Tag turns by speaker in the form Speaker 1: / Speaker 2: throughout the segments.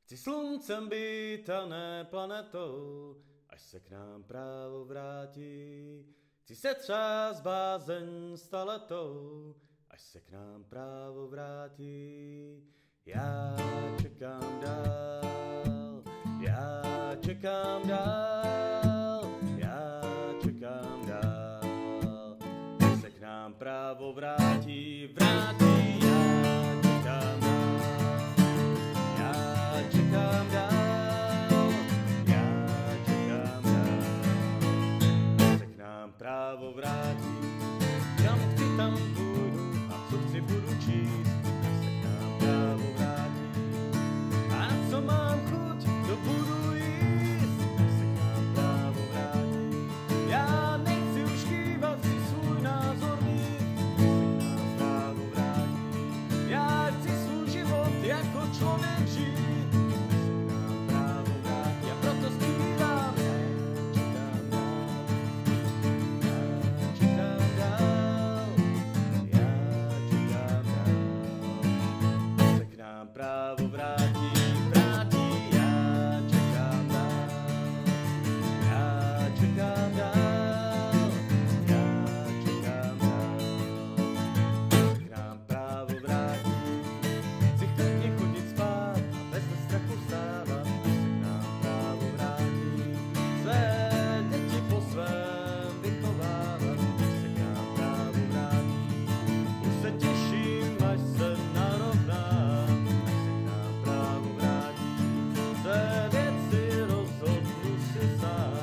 Speaker 1: Chci sluncem být a ne planetou, až se k nám právo vrátí. Chci se třást bázeň staletou, až se k nám právo vrátí. Já čekám dál, já čekám dál, já čekám dál, až se k nám právo vrátí, vrátí. Já čekám dál, já čekám dál, až se k nám právo vrátí. Kam chci, tam půjdu a co chci, budu číst, až se k nám právo vrátí. A na co mám chuť, to budu jíst, až se k nám právo vrátí. Já nechci už kývat si svůj názor mít, až se k nám právo vrátí. Já chci svůj život jako člověk žít, až se k nám právo vrátí. A proto zpívám, já čekám dál, já čekám dál, až se k nám právo vrátí, vrátí. Já čekám dál, já čekám dál, já čekám dál, až se k nám právo vrátí. Chci klidně chodit spát a bez strachu vstávat, až se k nám právo vrátí. Své děti po svém vychovávat, až se k nám právo vrátí. Už se těším, až se narovná, až se k nám právo vrátí. Své věci rozhodnu si sám,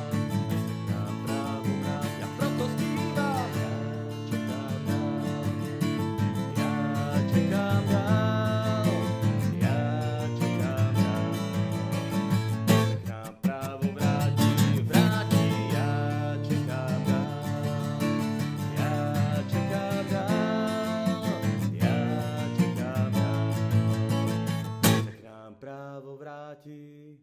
Speaker 1: až se k nám právo vrátí. A proto zpívám, já čekám dál, já čekám dál, já čekám dál, až se k nám právo vrátí, vrátí. Já čekám dál, já čekám dál, já čekám dál, až se k nám právo vrátí.